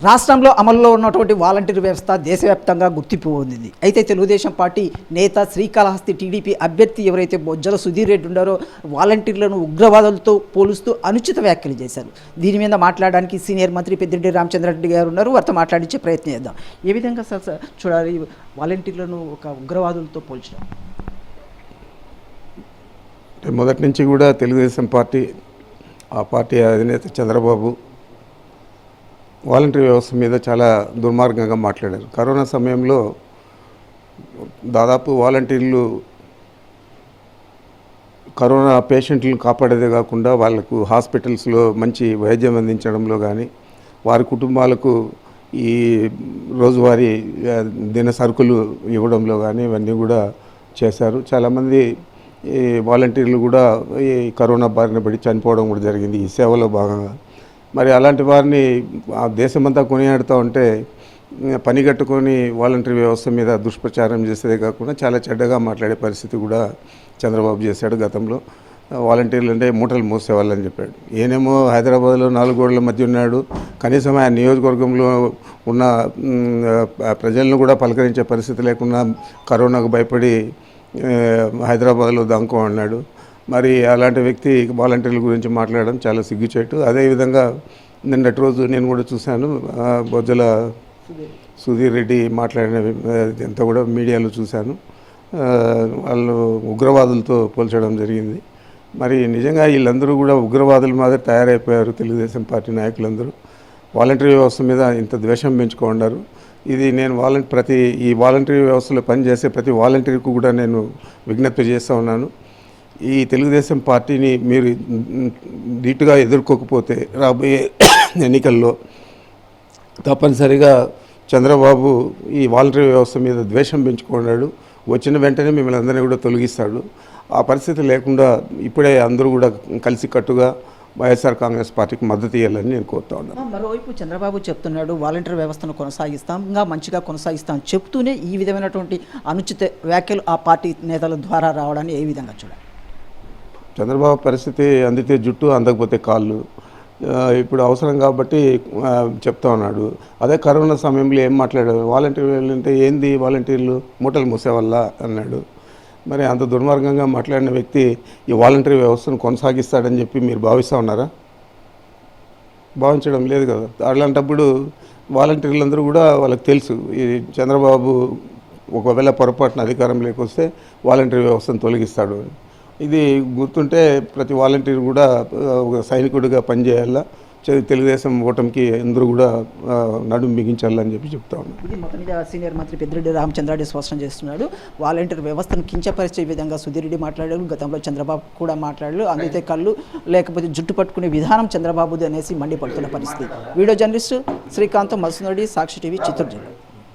రాష్ట్రంలో అమల్లో ఉన్నటువంటి వాలంటీర్ వ్యవస్థ దేశవ్యాప్తంగా గుర్తింపు పొందింది. అయితే తెలుగుదేశం పార్టీ నేత శ్రీకాళహస్తి టీడీపీ అభ్యర్థి ఎవరైతే బొజ్జల సుధీర్ రెడ్డి ఉన్నారో వాలంటీర్లను ఉగ్రవాదులతో పోలుస్తూ అనుచిత వ్యాఖ్యలు చేశారు. దీని మీద మాట్లాడడానికి సీనియర్ మంత్రి పెద్దిరెడ్డి రామచంద్రారెడ్డి గారు ఉన్నారు. వారితో మాట్లాడించే ప్రయత్నం చేద్దాం. ఏ విధంగా సార్ చూడాలి వాలంటీర్లను ఒక ఉగ్రవాదులతో పోల్చడం? మొదటి నుంచి కూడా తెలుగుదేశం పార్టీ ఆ పార్టీ అధినేత చంద్రబాబు వాలంటరీ వ్యవస్థ మీద చాలా దుర్మార్గంగా మాట్లాడారు. కరోనా సమయంలో దాదాపు వాలంటీర్లు కరోనా పేషెంట్లను కాపాడేదే కాకుండా వాళ్ళకు హాస్పిటల్స్లో మంచి వైద్యం అందించడంలో కానీ వారి కుటుంబాలకు ఈ రోజువారీ దిన సరుకులు ఇవ్వడంలో కానీ ఇవన్నీ కూడా చేశారు. చాలామంది ఈ వాలంటీర్లు కూడా ఈ కరోనా బారిన పడి చనిపోవడం కూడా జరిగింది ఈ సేవలో భాగంగా. మరి అలాంటి వారిని ఆ దేశమంతా కొనియాడుతూ ఉంటే పని కట్టుకొని వాలంటరీ వ్యవస్థ మీద దుష్ప్రచారం చేసేదే కాకుండా చాలా చెడ్డగా మాట్లాడే పరిస్థితి కూడా చంద్రబాబు చేశాడు. గతంలో వాలంటీర్లు అంటే మూటలు మోసేవాళ్ళని చెప్పాడు. ఈయనేమో హైదరాబాద్లో 4 గోడల మధ్య ఉన్నాడు. కనీసం ఆ నియోజకవర్గంలో ఉన్న ప్రజలను కూడా పలకరించే పరిస్థితి లేకుండా కరోనాకు భయపడి హైదరాబాద్లో దాంకో అన్నాడు. మరి అలాంటి వ్యక్తి వాలంటీర్ల గురించి మాట్లాడడం చాలా సిగ్గుచేటు. అదేవిధంగా నిన్నటి రోజు నేను కూడా చూశాను, బొజ్జల సుధీర్ రెడ్డి మాట్లాడిన అంతా కూడా మీడియాలో చూశాను. వాళ్ళు ఉగ్రవాదులతో పోల్చడం జరిగింది. మరి నిజంగా వీళ్ళందరూ కూడా ఉగ్రవాదుల మాదిరి తయారైపోయారు. తెలుగుదేశం పార్టీ నాయకులందరూ వాలంటరీ వ్యవస్థ మీద ఇంత ద్వేషం పెంచుకున్నారు. ఇది నేను ఈ వాలంటరీ వ్యవస్థలో పనిచేసే ప్రతి వాలంటీర్కు కూడా నేను విజ్ఞప్తి చేస్తూ ఉన్నాను. ఈ తెలుగుదేశం పార్టీని మీరు ధీటుగా ఎదుర్కోకపోతే రాబోయే ఎన్నికల్లో తప్పనిసరిగా చంద్రబాబు ఈ వాలంటరీ వ్యవస్థ మీద ద్వేషం పెంచుకున్నాడు. వచ్చిన వెంటనే మిమ్మల్ని అందరినీ కూడా తొలగిస్తాడు. ఆ పరిస్థితి లేకుండా ఇప్పుడే అందరూ కూడా కలిసికట్టుగా వైఎస్ఆర్ కాంగ్రెస్ పార్టీకి మద్దతు ఇవ్వాలని నేను కోరుతా ఉన్నాను. మరోవైపు చంద్రబాబు చెప్తున్నాడు వాలంటీర్ వ్యవస్థను కొనసాగిస్తాం, ఇంకా మంచిగా కొనసాగిస్తాం చెప్తూనే ఈ విధమైనటువంటి అనుచిత వ్యాఖ్యలు ఆ పార్టీ నేతల ద్వారా రావడాన్ని ఏ విధంగా చూడాలి? చంద్రబాబు పరిస్థితి అందితే జుట్టు, అందకపోతే కాళ్ళు. ఇప్పుడు అవసరం కాబట్టి చెప్తా ఉన్నాడు. అదే కరోనా సమయంలో ఏం మాట్లాడాడు? వాలంటీర్లు అంటే ఏంది, వాలంటీర్లు మూటలు మూసేవల్ల అన్నాడు. మరి అంత దుర్మార్గంగా మాట్లాడిన వ్యక్తి ఈ వాలంటరీ వ్యవస్థను కొనసాగిస్తాడని చెప్పి మీరు భావిస్తూ ఉన్నారా? భావించడం లేదు కదా. అలాంటప్పుడు వాలంటీర్లందరూ కూడా వాళ్ళకి తెలుసు ఈ చంద్రబాబు ఒకవేళ పొరపాటున అధికారం లేకొస్తే వాలంటరీ వ్యవస్థను తొలగిస్తాడు. ఇది గుర్తుంటే ప్రతి వాలంటీర్ కూడా ఒక సైనికుడిగా పనిచేయాలా, తెలుగుదేశం ఓటమికి అందరూ కూడా నడుము బిగించాలని చెప్పి చెప్తా ఉన్నాను. ఇది మొత్తం మీద సీనియర్ మంత్రి పెద్దిరెడ్డి రామచంద్రారెడ్డి స్పష్టం చేస్తున్నాడు. వాలంటీర్ వ్యవస్థను కించపరిచే విధంగా సుధీర్ రెడ్డి మాట్లాడారు. గతంలో చంద్రబాబు కూడా మాట్లాడారు. అందితే కళ్ళు లేకపోతే జుట్టు పట్టుకునే విధానం చంద్రబాబుది అనేసి మండిపడుతున్న పరిస్థితి. వీడియో జర్నలిస్టు శ్రీకాంత్, మల్సునరెడ్డి, సాక్షి టీవీ, చిత్తూరు జిల్లా.